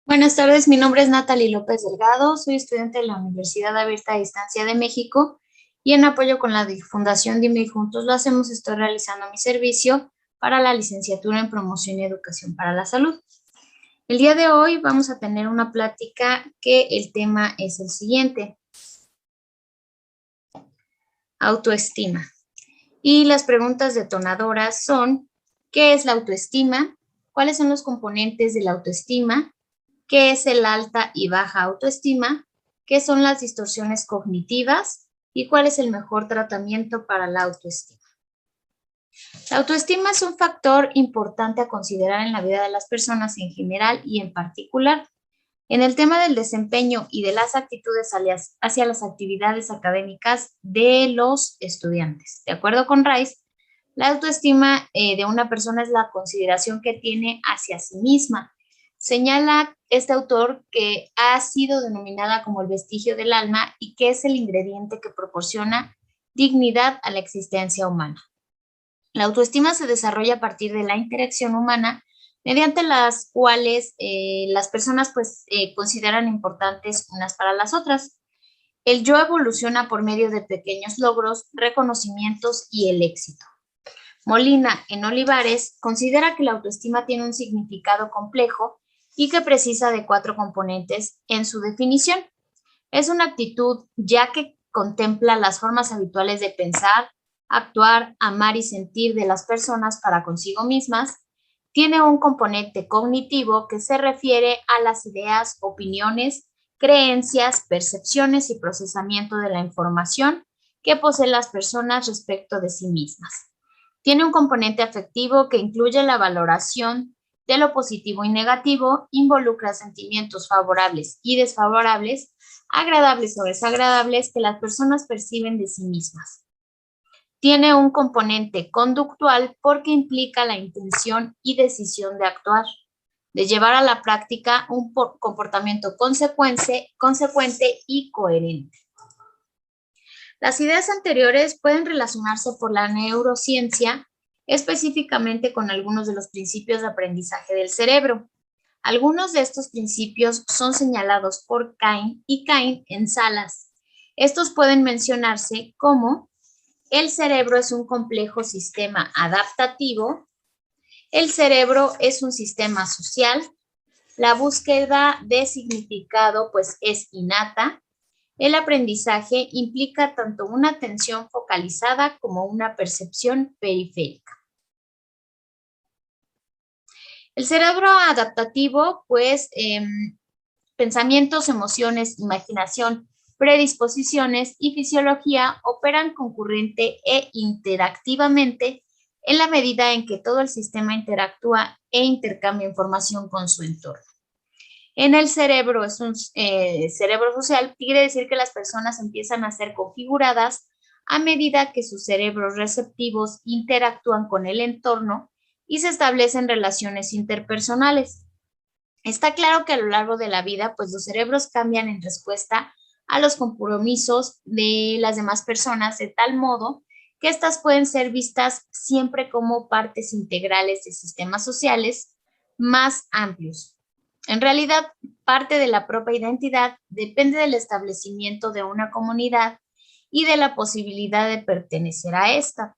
Buenas tardes, mi nombre es Natalie López Delgado, soy estudiante de la Universidad Abierta a Distancia de México y en apoyo con la Fundación Dime y Juntos lo hacemos, estoy realizando mi servicio para la licenciatura en Promoción y Educación para la Salud. El día de hoy vamos a tener una plática que el tema es el siguiente: autoestima. Y las preguntas detonadoras son: ¿qué es la autoestima? ¿Cuáles son los componentes de la autoestima? ¿Qué es el alta y baja autoestima? ¿Qué son las distorsiones cognitivas? ¿Y cuál es el mejor tratamiento para la autoestima? La autoestima es un factor importante a considerar en la vida de las personas en general y en particular. En el tema del desempeño y de las actitudes hacia las actividades académicas de los estudiantes. De acuerdo con Rice, la autoestima de una persona es la consideración que tiene hacia sí misma. Señala este autor que ha sido denominada como el vestigio del alma y que es el ingrediente que proporciona dignidad a la existencia humana. La autoestima se desarrolla a partir de la interacción humana, mediante las cuales las personas consideran importantes unas para las otras. El yo evoluciona por medio de pequeños logros, reconocimientos y el éxito. Molina, en Olivares, considera que la autoestima tiene un significado complejo y que precisa de 4 componentes en su definición. Es una actitud ya que contempla las formas habituales de pensar, actuar, amar y sentir de las personas para consigo mismas. Tiene un componente cognitivo que se refiere a las ideas, opiniones, creencias, percepciones y procesamiento de la información que poseen las personas respecto de sí mismas. Tiene un componente afectivo que incluye la valoración de lo positivo y negativo, involucra sentimientos favorables y desfavorables, agradables o desagradables que las personas perciben de sí mismas. Tiene un componente conductual porque implica la intención y decisión de actuar, de llevar a la práctica un comportamiento consecuente y coherente. Las ideas anteriores pueden relacionarse por la neurociencia, específicamente con algunos de los principios de aprendizaje del cerebro. Algunos de estos principios son señalados por Cain y Cain en Salas. Estos pueden mencionarse como: el cerebro es un complejo sistema adaptativo, el cerebro es un sistema social, la búsqueda de significado es innata, el aprendizaje implica tanto una atención focalizada como una percepción periférica. El cerebro adaptativo, pensamientos, emociones, imaginación, predisposiciones y fisiología operan concurrente e interactivamente en la medida en que todo el sistema interactúa e intercambia información con su entorno. En el cerebro, es un cerebro social, quiere decir que las personas empiezan a ser configuradas a medida que sus cerebros receptivos interactúan con el entorno y se establecen relaciones interpersonales. Está claro que a lo largo de la vida, los cerebros cambian en respuesta a los compromisos de las demás personas, de tal modo que estas pueden ser vistas siempre como partes integrales de sistemas sociales más amplios. En realidad, parte de la propia identidad depende del establecimiento de una comunidad y de la posibilidad de pertenecer a esta.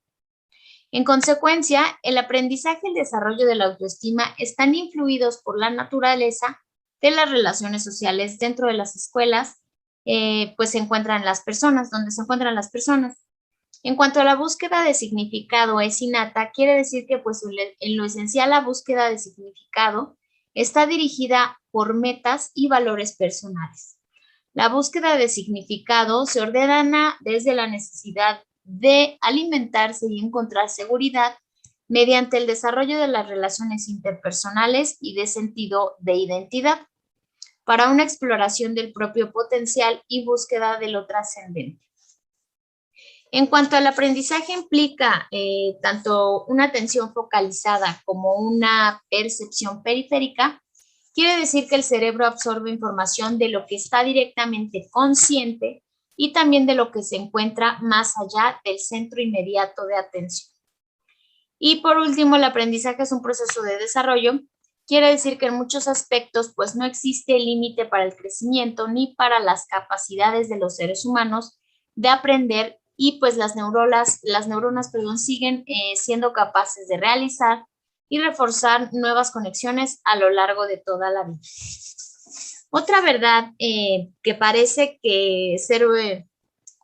En consecuencia, el aprendizaje y el desarrollo de la autoestima están influidos por la naturaleza de las relaciones sociales dentro de las escuelas, se encuentran las personas, donde se encuentran las personas. En cuanto a la búsqueda de significado es innata, quiere decir que en lo esencial la búsqueda de significado está dirigida por metas y valores personales. La búsqueda de significado se ordena desde la necesidad de alimentarse y encontrar seguridad mediante el desarrollo de las relaciones interpersonales y de sentido de identidad, para una exploración del propio potencial y búsqueda de lo trascendente. En cuanto al aprendizaje, implica tanto una atención focalizada como una percepción periférica. Quiere decir que el cerebro absorbe información de lo que está directamente consciente y también de lo que se encuentra más allá del centro inmediato de atención. Y por último, el aprendizaje es un proceso de desarrollo Quiere decir que en muchos aspectos pues no existe límite para el crecimiento ni para las capacidades de los seres humanos de aprender y pues las neuronas, siguen siendo capaces de realizar y reforzar nuevas conexiones a lo largo de toda la vida. Otra verdad que parece que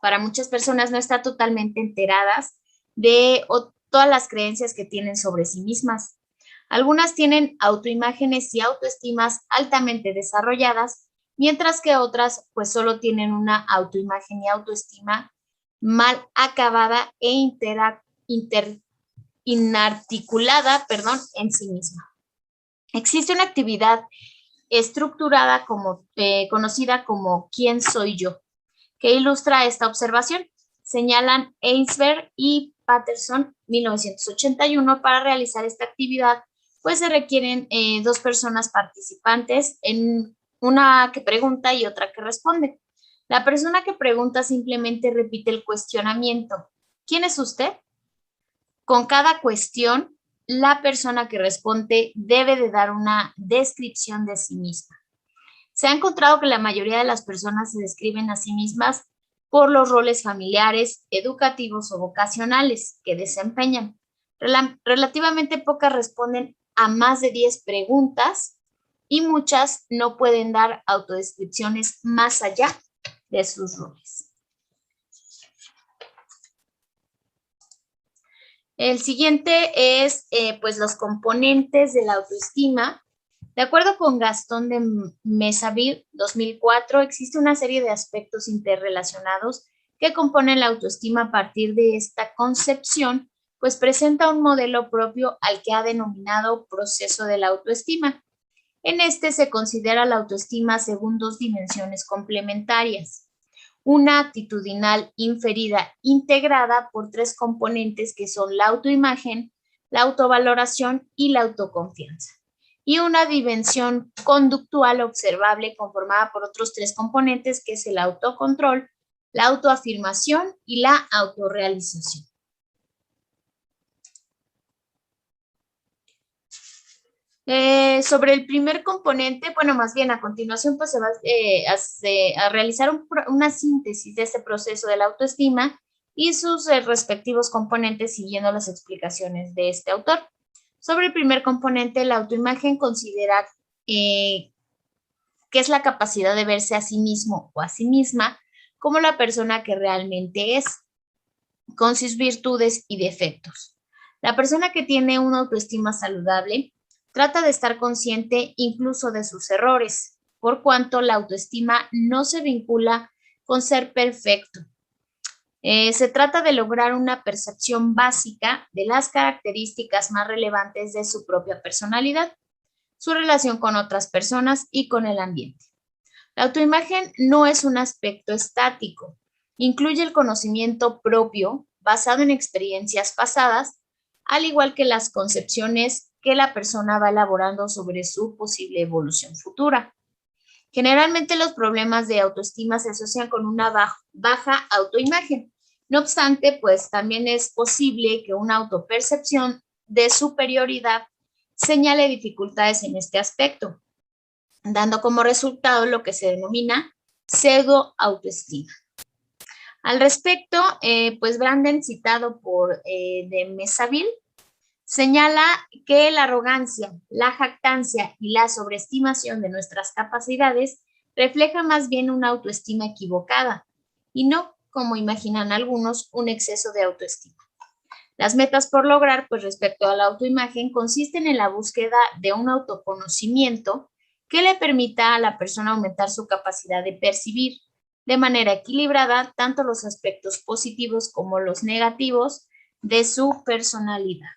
para muchas personas no está totalmente enteradas de todas las creencias que tienen sobre sí mismas. Algunas tienen autoimágenes y autoestimas altamente desarrolladas, mientras que otras pues solo tienen una autoimagen y autoestima mal acabada e inarticulada, en sí misma. Existe una actividad estructurada conocida como ¿quién soy yo?, que ilustra esta observación. Señalan Ainsberg y Patterson, 1981, para realizar esta actividad, pues se requieren dos personas participantes, una que pregunta y otra que responde. La persona que pregunta simplemente repite el cuestionamiento. ¿Quién es usted? Con cada cuestión, la persona que responde debe de dar una descripción de sí misma. Se ha encontrado que la mayoría de las personas se describen a sí mismas por los roles familiares, educativos o vocacionales que desempeñan. Relativamente pocas responden a más de 10 preguntas y muchas no pueden dar autodescripciones más allá de sus roles. El siguiente es pues los componentes de la autoestima. De acuerdo con Gastón de Mesaville, 2004, existe una serie de aspectos interrelacionados que componen la autoestima. A partir de esta concepción, pues presenta un modelo propio al que ha denominado proceso de la autoestima. En este se considera la autoestima según dos dimensiones complementarias. Una actitudinal inferida integrada por tres componentes que son la autoimagen, la autovaloración y la autoconfianza. Y una dimensión conductual observable conformada por otros tres componentes que es el autocontrol, la autoafirmación y la autorrealización. Sobre el primer componente, bueno, más bien a continuación pues se va a realizar una síntesis de este proceso de la autoestima y sus respectivos componentes siguiendo las explicaciones de este autor. Sobre el primer componente, la autoimagen considera que es la capacidad de verse a sí mismo o a sí misma como la persona que realmente es, con sus virtudes y defectos. La persona que tiene una autoestima saludable trata de estar consciente incluso de sus errores, por cuanto la autoestima no se vincula con ser perfecto. Se trata de lograr una percepción básica de las características más relevantes de su propia personalidad, su relación con otras personas y con el ambiente. La autoimagen no es un aspecto estático, incluye el conocimiento propio basado en experiencias pasadas, al igual que las concepciones que la persona va elaborando sobre su posible evolución futura. Generalmente los problemas de autoestima se asocian con una baja autoimagen. No obstante, pues también es posible que una autopercepción de superioridad señale dificultades en este aspecto, dando como resultado lo que se denomina pseudo-autoestima. Al respecto, pues Branden, citado por de Mesaville, señala que la arrogancia, la jactancia y la sobreestimación de nuestras capacidades refleja más bien una autoestima equivocada y no, como imaginan algunos, un exceso de autoestima. Las metas por lograr, pues respecto a la autoimagen, consisten en la búsqueda de un autoconocimiento que le permita a la persona aumentar su capacidad de percibir de manera equilibrada tanto los aspectos positivos como los negativos de su personalidad.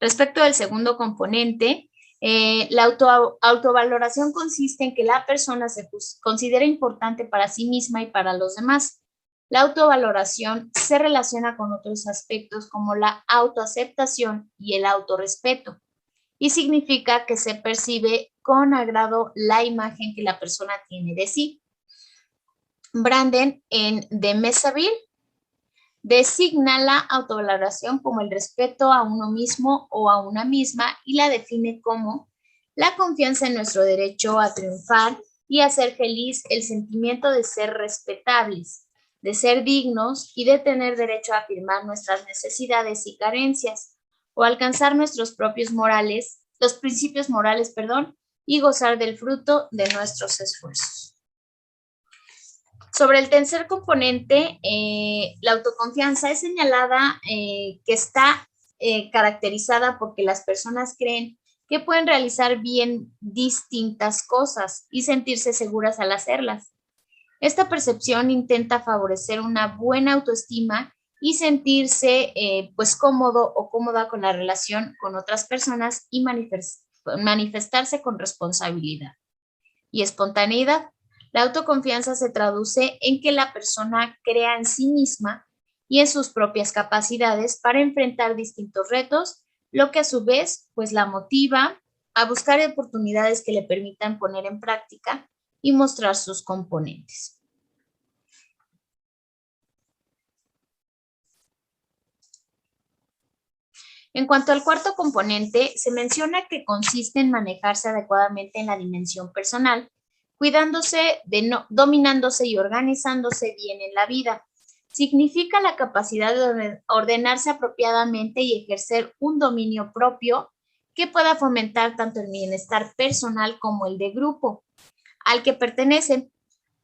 Respecto del segundo componente, la autovaloración consiste en que la persona se considera importante para sí misma y para los demás. La autovaloración se relaciona con otros aspectos como la autoaceptación y el autorrespeto y significa que se percibe con agrado la imagen que la persona tiene de sí. Branden de Mesaville Designa la autovaloración como el respeto a uno mismo o a una misma y la define como la confianza en nuestro derecho a triunfar y a ser feliz, el sentimiento de ser respetables, de ser dignos y de tener derecho a afirmar nuestras necesidades y carencias o alcanzar nuestros propios morales, los principios morales, perdón, y gozar del fruto de nuestros esfuerzos. Sobre el tercer componente, la autoconfianza es señalada que está caracterizada porque las personas creen que pueden realizar bien distintas cosas y sentirse seguras al hacerlas. Esta percepción intenta favorecer una buena autoestima y sentirse pues cómodo o cómoda con la relación con otras personas y manifestarse con responsabilidad y espontaneidad. La autoconfianza se traduce en que la persona crea en sí misma y en sus propias capacidades para enfrentar distintos retos, lo que a su vez pues la motiva a buscar oportunidades que le permitan poner en práctica y mostrar sus componentes. En cuanto al cuarto componente, se menciona que consiste en manejarse adecuadamente en la dimensión personal, dominándose y organizándose bien en la vida. Significa la capacidad de ordenarse apropiadamente y ejercer un dominio propio que pueda fomentar tanto el bienestar personal como el de grupo al que pertenecen.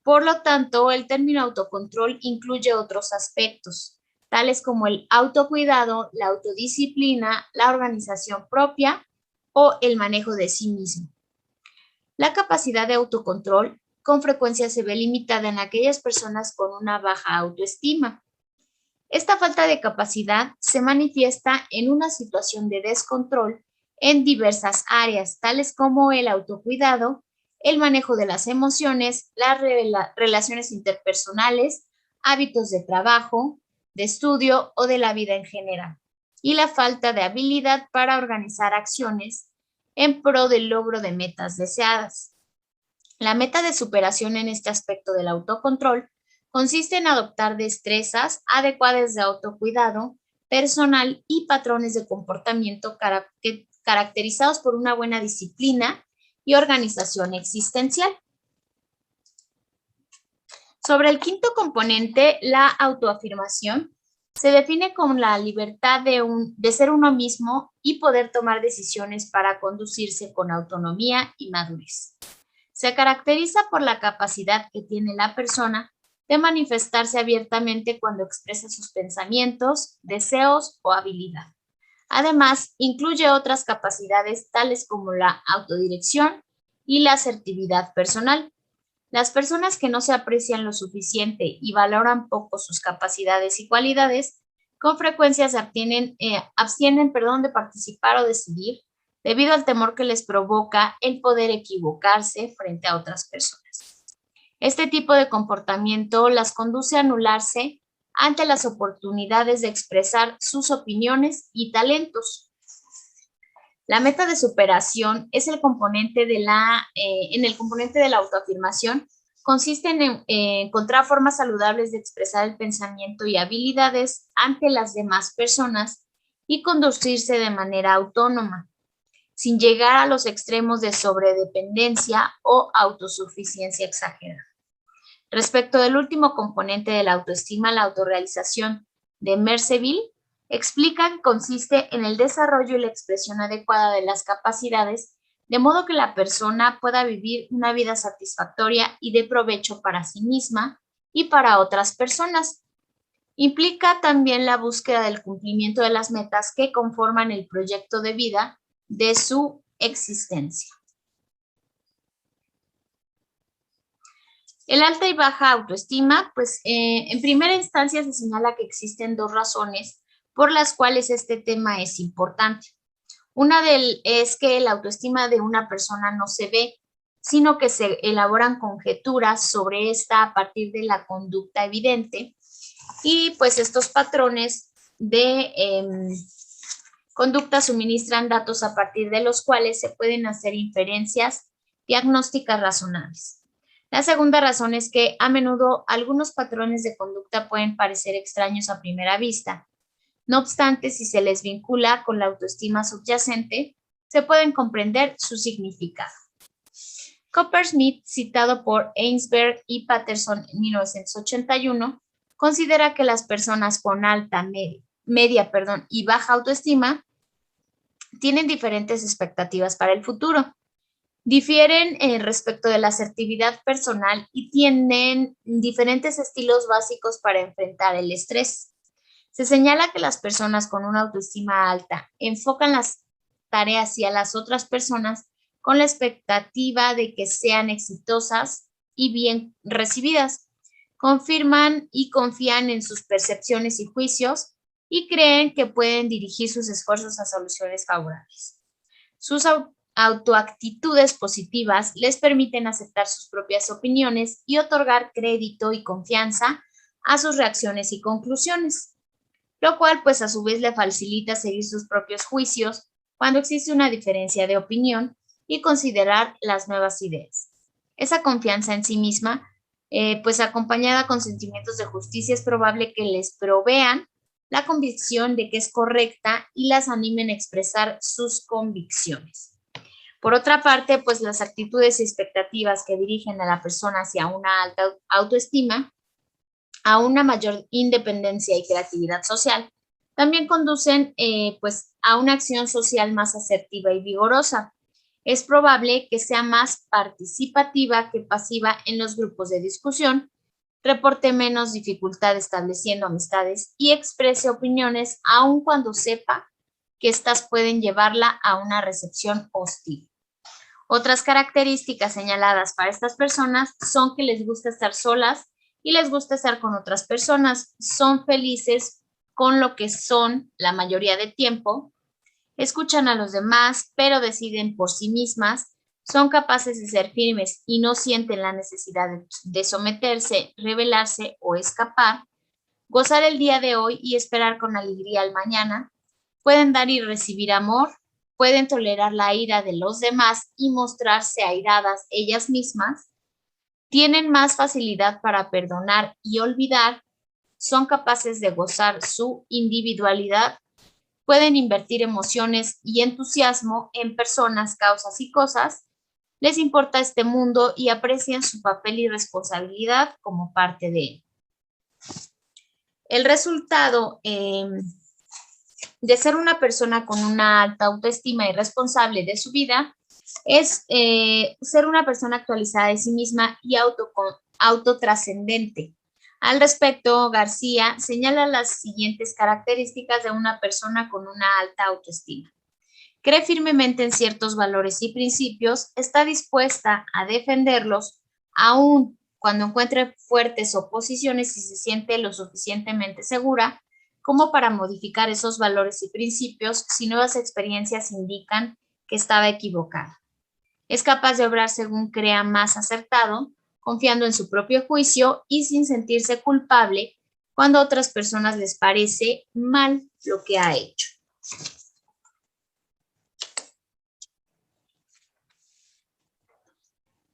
Por lo tanto, el término autocontrol incluye otros aspectos, tales como el autocuidado, la autodisciplina, la organización propia o el manejo de sí mismo. La capacidad de autocontrol con frecuencia se ve limitada en aquellas personas con una baja autoestima. Esta falta de capacidad se manifiesta en una situación de descontrol en diversas áreas, tales como el autocuidado, el manejo de las emociones, las relaciones interpersonales, hábitos de trabajo, de estudio o de la vida en general, y la falta de habilidad para organizar acciones en pro del logro de metas deseadas. La meta de superación en este aspecto del autocontrol consiste en adoptar destrezas adecuadas de autocuidado personal y patrones de comportamiento caracterizados por una buena disciplina y organización existencial. Sobre el quinto componente, la autoafirmación, se define como la libertad de ser uno mismo y poder tomar decisiones para conducirse con autonomía y madurez. Se caracteriza por la capacidad que tiene la persona de manifestarse abiertamente cuando expresa sus pensamientos, deseos o habilidad. Además, incluye otras capacidades tales como la autodirección y la asertividad personal. Las personas que no se aprecian lo suficiente y valoran poco sus capacidades y cualidades, con frecuencia se abstienen de participar o decidir debido al temor que les provoca el poder equivocarse frente a otras personas. Este tipo de comportamiento las conduce a anularse ante las oportunidades de expresar sus opiniones y talentos. La meta de superación es el componente en el componente de la autoafirmación. Consiste en encontrar formas saludables de expresar el pensamiento y habilidades ante las demás personas y conducirse de manera autónoma, sin llegar a los extremos de sobredependencia o autosuficiencia exagerada. Respecto del último componente de la autoestima, la autorrealización de Merceville, explica que consiste en el desarrollo y la expresión adecuada de las capacidades, de modo que la persona pueda vivir una vida satisfactoria y de provecho para sí misma y para otras personas. Implica también la búsqueda del cumplimiento de las metas que conforman el proyecto de vida de su existencia. El alta y baja autoestima, pues en primera instancia se señala que existen dos razones por las cuales este tema es importante. Una es que la autoestima de una persona no se ve, sino que se elaboran conjeturas sobre esta a partir de la conducta evidente y pues estos patrones de conducta suministran datos a partir de los cuales se pueden hacer inferencias diagnósticas razonables. La segunda razón es que a menudo algunos patrones de conducta pueden parecer extraños a primera vista. No obstante, si se les vincula con la autoestima subyacente, se pueden comprender su significado. Coppersmith, citado por Ainsberg y Patterson en 1981, considera que las personas con alta, media y baja autoestima tienen diferentes expectativas para el futuro. Difieren respecto de la asertividad personal y tienen diferentes estilos básicos para enfrentar el estrés. Se señala que las personas con una autoestima alta enfocan las tareas y a las otras personas con la expectativa de que sean exitosas y bien recibidas. Confirman y confían en sus percepciones y juicios y creen que pueden dirigir sus esfuerzos a soluciones favorables. Sus autoactitudes positivas les permiten aceptar sus propias opiniones y otorgar crédito y confianza a sus reacciones y conclusiones, lo cual pues a su vez le facilita seguir sus propios juicios cuando existe una diferencia de opinión y considerar las nuevas ideas. Esa confianza en sí misma, pues acompañada con sentimientos de justicia, es probable que les provean la convicción de que es correcta y las animen a expresar sus convicciones. Por otra parte, pues las actitudes y expectativas que dirigen a la persona hacia una alta autoestima, a una mayor independencia y creatividad social, también conducen pues a una acción social más asertiva y vigorosa. Es probable que sea más participativa que pasiva en los grupos de discusión, reporte menos dificultad estableciendo amistades y exprese opiniones aun cuando sepa que éstas pueden llevarla a una recepción hostil. Otras características señaladas para estas personas son que les gusta estar solas y les gusta estar con otras personas. Son felices con lo que son la mayoría de tiempo, escuchan a los demás, pero deciden por sí mismas, son capaces de ser firmes y no sienten la necesidad de someterse, rebelarse o escapar, gozar el día de hoy y esperar con alegría el mañana, pueden dar y recibir amor, pueden tolerar la ira de los demás y mostrarse airadas ellas mismas, tienen más facilidad para perdonar y olvidar, son capaces de gozar su individualidad, pueden invertir emociones y entusiasmo en personas, causas y cosas, les importa este mundo y aprecian su papel y responsabilidad como parte de él. El resultado de ser una persona con una alta autoestima y responsable de su vida es ser una persona actualizada de sí misma y autotrascendente. Al respecto, García señala las siguientes características de una persona con una alta autoestima. Cree firmemente en ciertos valores y principios, está dispuesta a defenderlos, aun cuando encuentre fuertes oposiciones y se siente lo suficientemente segura como para modificar esos valores y principios si nuevas experiencias indican que estaba equivocada. Es capaz de obrar según crea más acertado, confiando en su propio juicio y sin sentirse culpable cuando a otras personas les parece mal lo que ha hecho.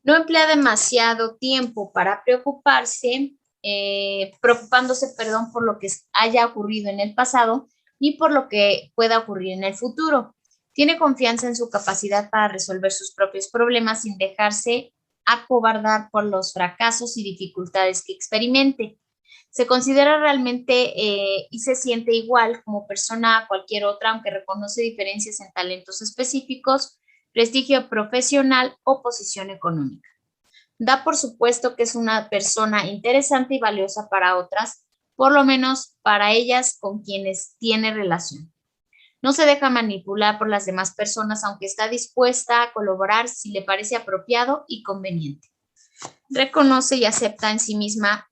No emplea demasiado tiempo para preocupándose, por lo que haya ocurrido en el pasado ni por lo que pueda ocurrir en el futuro. Tiene confianza en su capacidad para resolver sus propios problemas sin dejarse acobardar por los fracasos y dificultades que experimente. Se considera realmente y se siente igual como persona a cualquier otra, aunque reconoce diferencias en talentos específicos, prestigio profesional o posición económica. Da por supuesto que es una persona interesante y valiosa para otras, por lo menos para ellas con quienes tiene relación. No se deja manipular por las demás personas, aunque está dispuesta a colaborar si le parece apropiado y conveniente. Reconoce y acepta en sí misma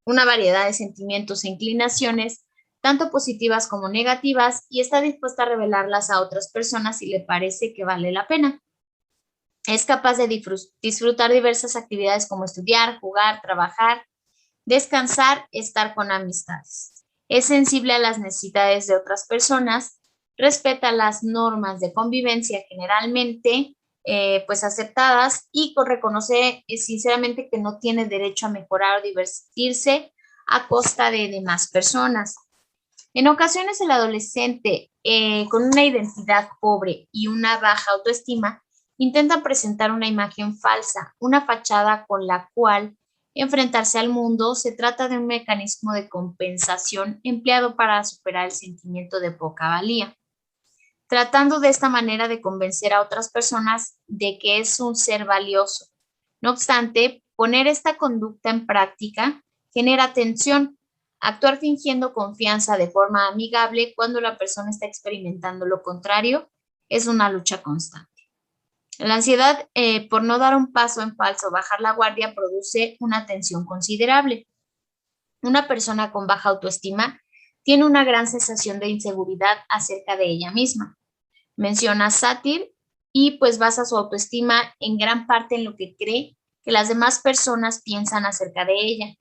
una variedad de sentimientos e inclinaciones, tanto positivas como negativas, y está dispuesta a revelarlas a otras personas si le parece que vale la pena. Es capaz de disfrutar diversas actividades como estudiar, jugar, trabajar, descansar, estar con amistades. Es sensible a las necesidades de otras personas, respeta las normas de convivencia generalmente, pues aceptadas y reconoce sinceramente que no tiene derecho a mejorar o divertirse a costa de demás personas. En ocasiones el adolescente con una identidad pobre y una baja autoestima intenta presentar una imagen falsa, una fachada con la cual enfrentarse al mundo. Se trata de un mecanismo de compensación empleado para superar el sentimiento de poca valía, tratando de esta manera de convencer a otras personas de que es un ser valioso. No obstante, poner esta conducta en práctica genera tensión. Actuar fingiendo confianza de forma amigable cuando la persona está experimentando lo contrario es una lucha constante. La ansiedad por no dar un paso en falso o bajar la guardia produce una tensión considerable. Una persona con baja autoestima tiene una gran sensación de inseguridad acerca de ella misma. Menciona Satir y pues basa su autoestima en gran parte en lo que cree que las demás personas piensan acerca de ella,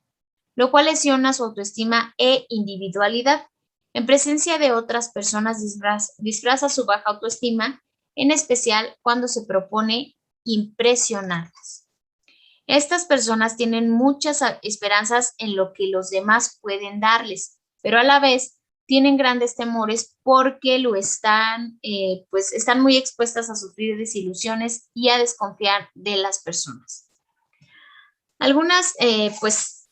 lo cual lesiona su autoestima e individualidad. En presencia de otras personas disfraza su baja autoestima, en especial cuando se propone impresionarlas. Estas personas tienen muchas esperanzas en lo que los demás pueden darles, pero a la vez tienen grandes temores porque pues están muy expuestas a sufrir desilusiones y a desconfiar de las personas. Algunas, pues,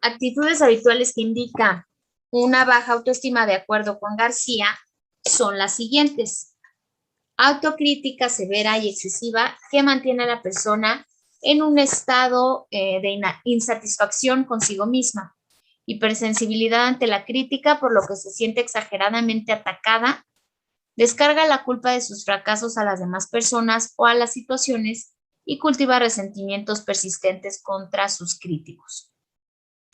actitudes habituales que indican una baja autoestima, de acuerdo con García, son las siguientes: autocrítica severa y excesiva que mantiene a la persona en un estado de insatisfacción consigo misma, hipersensibilidad ante la crítica, por lo que se siente exageradamente atacada, descarga la culpa de sus fracasos a las demás personas o a las situaciones y cultiva resentimientos persistentes contra sus críticos.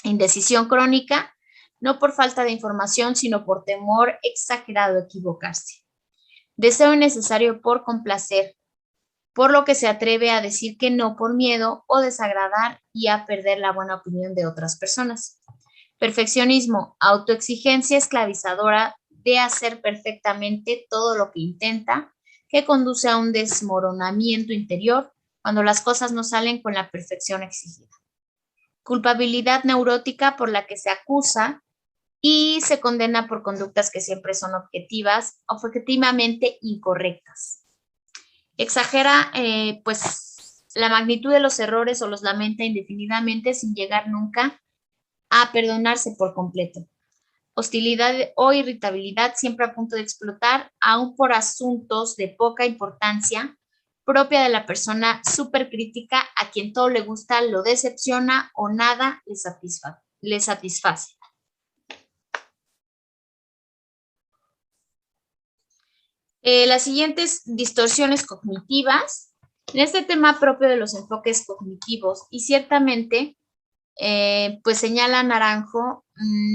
Indecisión crónica, no por falta de información, sino por temor exagerado a equivocarse. Deseo innecesario por complacer, por lo que se atreve a decir que no por miedo o desagradar y a perder la buena opinión de otras personas. Perfeccionismo, autoexigencia esclavizadora de hacer perfectamente todo lo que intenta, que conduce a un desmoronamiento interior cuando las cosas no salen con la perfección exigida. Culpabilidad neurótica por la que se acusa y se condena por conductas que siempre son objetivamente incorrectas. Exagera pues la magnitud de los errores o los lamenta indefinidamente sin llegar nunca a perdonarse por completo. Hostilidad o irritabilidad siempre a punto de explotar, aún por asuntos de poca importancia, propia de la persona supercrítica a quien todo le gusta, lo decepciona o nada le satisface. Las siguientes distorsiones cognitivas. En este tema propio de los enfoques cognitivos, y ciertamente, pues señala Naranjo,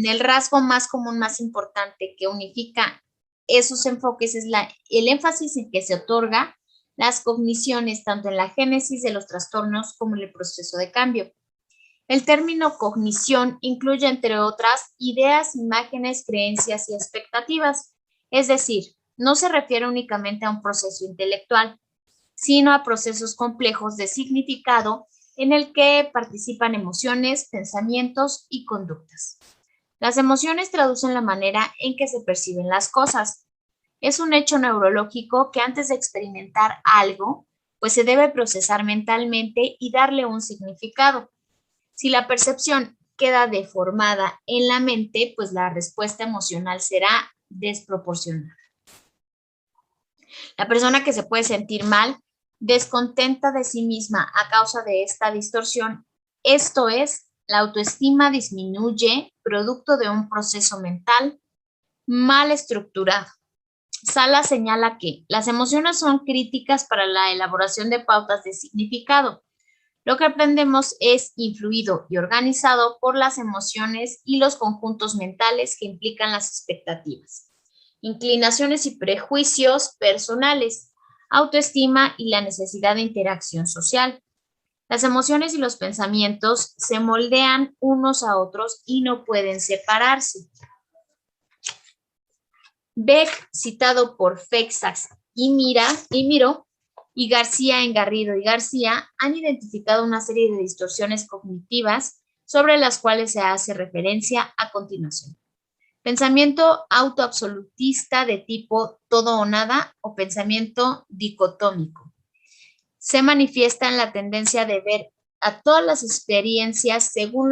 el rasgo más común, más importante que unifica esos enfoques es el énfasis en que se otorga las cogniciones tanto en la génesis de los trastornos como en el proceso de cambio. El término cognición incluye, entre otras, ideas, imágenes, creencias y expectativas, es decir, no se refiere únicamente a un proceso intelectual, sino a procesos complejos de significado en el que participan emociones, pensamientos y conductas. Las emociones traducen la manera en que se perciben las cosas. Es un hecho neurológico que antes de experimentar algo, pues se debe procesar mentalmente y darle un significado. Si la percepción queda deformada en la mente, pues la respuesta emocional será desproporcionada. La persona que se puede sentir mal, descontenta de sí misma a causa de esta distorsión, esto es, la autoestima disminuye producto de un proceso mental mal estructurado. Sala señala que las emociones son críticas para la elaboración de pautas de significado. Lo que aprendemos es influido y organizado por las emociones y los conjuntos mentales que implican las expectativas, inclinaciones y prejuicios personales, autoestima y la necesidad de interacción social. Las emociones y los pensamientos se moldean unos a otros y no pueden separarse. Beck, citado por Feixas y Miró, y García en Garrido y García han identificado una serie de distorsiones cognitivas sobre las cuales se hace referencia a continuación. Pensamiento autoabsolutista de tipo todo o nada o pensamiento dicotómico. Se manifiesta en la tendencia de ver a todas las experiencias según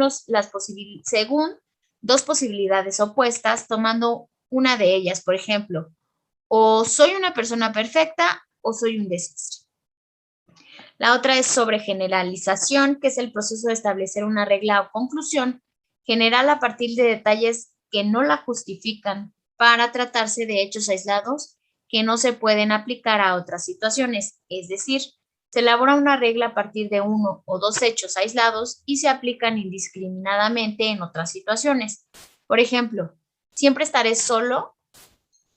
dos posibilidades opuestas, tomando una de ellas, por ejemplo, o soy una persona perfecta o soy un desastre. La otra es sobre generalización, que es el proceso de establecer una regla o conclusión general a partir de detalles que no la justifican para tratarse de hechos aislados que no se pueden aplicar a otras situaciones. Es decir, se elabora una regla a partir de uno o dos hechos aislados y se aplican indiscriminadamente en otras situaciones. Por ejemplo, siempre estaré solo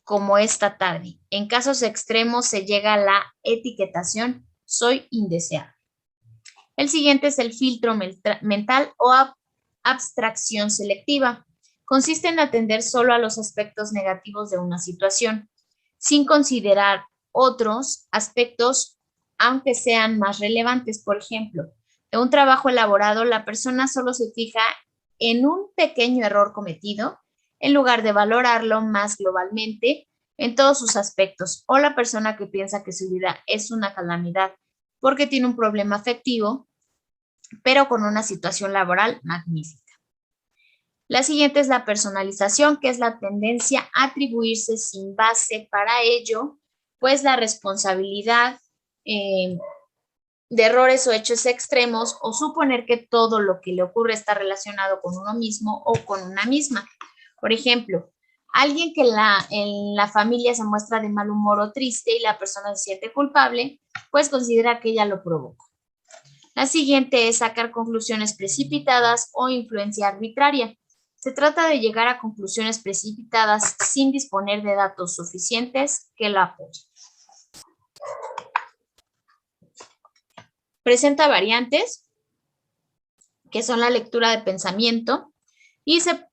como esta tarde. En casos extremos se llega a la etiquetación soy indeseable. El siguiente es el filtro mental o abstracción selectiva. Consiste en atender solo a los aspectos negativos de una situación, sin considerar otros aspectos, aunque sean más relevantes. Por ejemplo, de un trabajo elaborado, la persona solo se fija en un pequeño error cometido, en lugar de valorarlo más globalmente en todos sus aspectos, o la persona que piensa que su vida es una calamidad porque tiene un problema afectivo, pero con una situación laboral magnífica. La siguiente es la personalización, que es la tendencia a atribuirse sin base para ello, pues la responsabilidad de errores o hechos extremos o suponer que todo lo que le ocurre está relacionado con uno mismo o con una misma. Por ejemplo, alguien que en la familia se muestra de mal humor o triste y la persona se siente culpable, pues considera que ella lo provocó. La siguiente es sacar conclusiones precipitadas o influencia arbitraria. Se trata de llegar a conclusiones precipitadas sin disponer de datos suficientes que la apoyen. Presenta variantes, que son la lectura de pensamiento, y se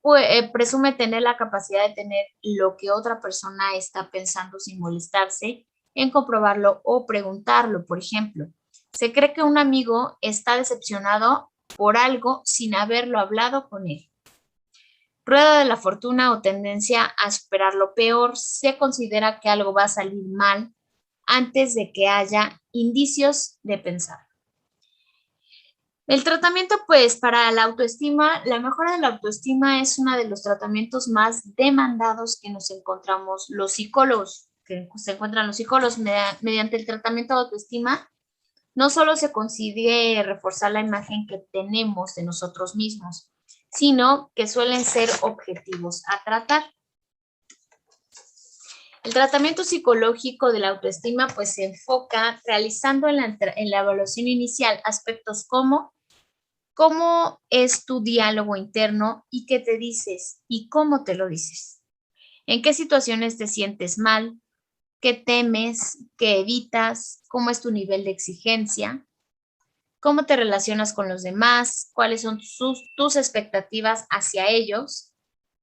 presume tener la capacidad de tener lo que otra persona está pensando sin molestarse en comprobarlo o preguntarlo. Por ejemplo, se cree que un amigo está decepcionado por algo sin haberlo hablado con él. Rueda de la fortuna o tendencia a esperar lo peor. Se considera que algo va a salir mal antes de que haya indicios de pensar. El tratamiento, pues, para la autoestima, la mejora de la autoestima es uno de los tratamientos más demandados que nos encontramos los psicólogos, mediante el tratamiento de autoestima. No solo se consigue reforzar la imagen que tenemos de nosotros mismos, sino que suelen ser objetivos a tratar. El tratamiento psicológico de la autoestima pues se enfoca realizando en la evaluación inicial aspectos como cómo es tu diálogo interno y qué te dices y cómo te lo dices. En qué situaciones te sientes mal, qué temes, qué evitas, cómo es tu nivel de exigencia, cómo te relacionas con los demás, cuáles son tus expectativas hacia ellos,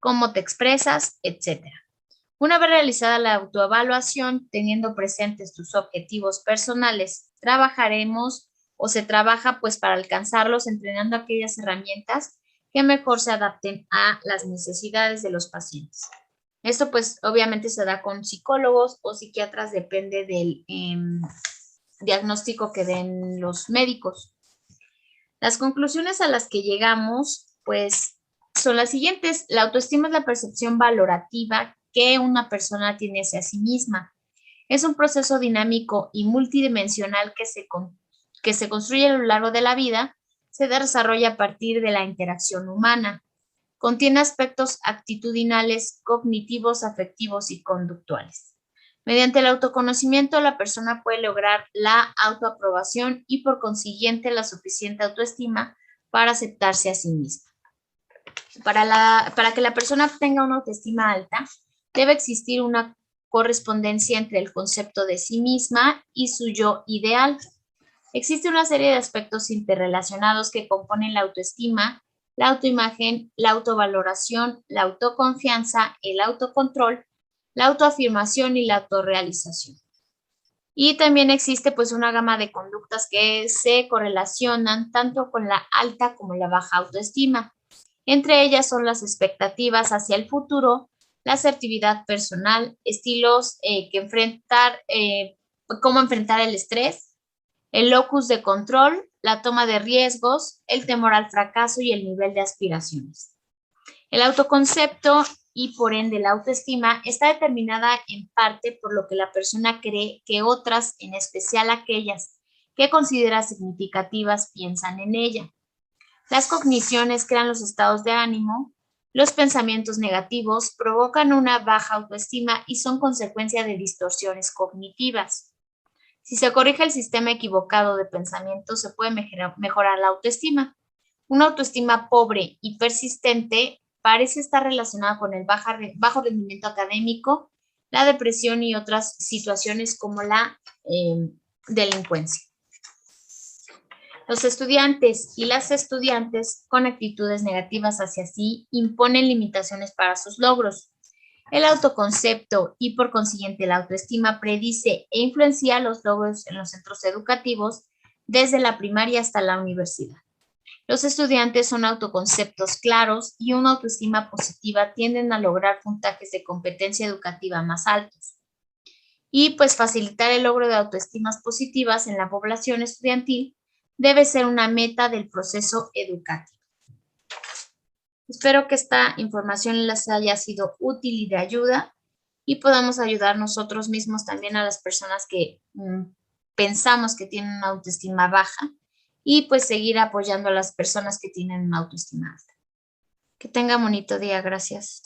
cómo te expresas, etc. Una vez realizada la autoevaluación, teniendo presentes tus objetivos personales, trabajaremos o se trabaja pues para alcanzarlos entrenando aquellas herramientas que mejor se adapten a las necesidades de los pacientes. Esto pues obviamente se da con psicólogos o psiquiatras, depende del diagnóstico que den los médicos. Las conclusiones a las que llegamos pues son las siguientes. La autoestima es la percepción valorativa que una persona tiene hacia sí misma. Es un proceso dinámico y multidimensional que se construye a lo largo de la vida, se desarrolla a partir de la interacción humana. Contiene aspectos actitudinales, cognitivos, afectivos y conductuales. Mediante el autoconocimiento, la persona puede lograr la autoaprobación y por consiguiente la suficiente autoestima para aceptarse a sí misma. Para que la persona tenga una autoestima alta, debe existir una correspondencia entre el concepto de sí misma y su yo ideal. Existe una serie de aspectos interrelacionados que componen la autoestima, la autoimagen, la autovaloración, la autoconfianza, el autocontrol, la autoafirmación y la autorrealización. Y también existe pues una gama de conductas que se correlacionan tanto con la alta como la baja autoestima. Entre ellas son las expectativas hacia el futuro, la asertividad personal, estilos cómo enfrentar el estrés, el locus de control, la toma de riesgos, el temor al fracaso y el nivel de aspiraciones. El autoconcepto y por ende la autoestima está determinada en parte por lo que la persona cree que otras, en especial aquellas que considera significativas, piensan en ella. Las cogniciones crean los estados de ánimo, los pensamientos negativos provocan una baja autoestima y son consecuencia de distorsiones cognitivas. Si se corrige el sistema equivocado de pensamiento, se puede mejorar la autoestima. Una autoestima pobre y persistente parece estar relacionada con el bajo rendimiento académico, la depresión y otras situaciones como la delincuencia. Los estudiantes y las estudiantes con actitudes negativas hacia sí imponen limitaciones para sus logros. El autoconcepto y por consiguiente la autoestima predice e influencia los logros en los centros educativos desde la primaria hasta la universidad. Los estudiantes son autoconceptos claros y una autoestima positiva tienden a lograr puntajes de competencia educativa más altos. Y pues facilitar el logro de autoestimas positivas en la población estudiantil debe ser una meta del proceso educativo. Espero que esta información les haya sido útil y de ayuda y podamos ayudar nosotros mismos también a las personas que pensamos que tienen una autoestima baja y pues seguir apoyando a las personas que tienen una autoestima alta. Que tengan bonito día. Gracias.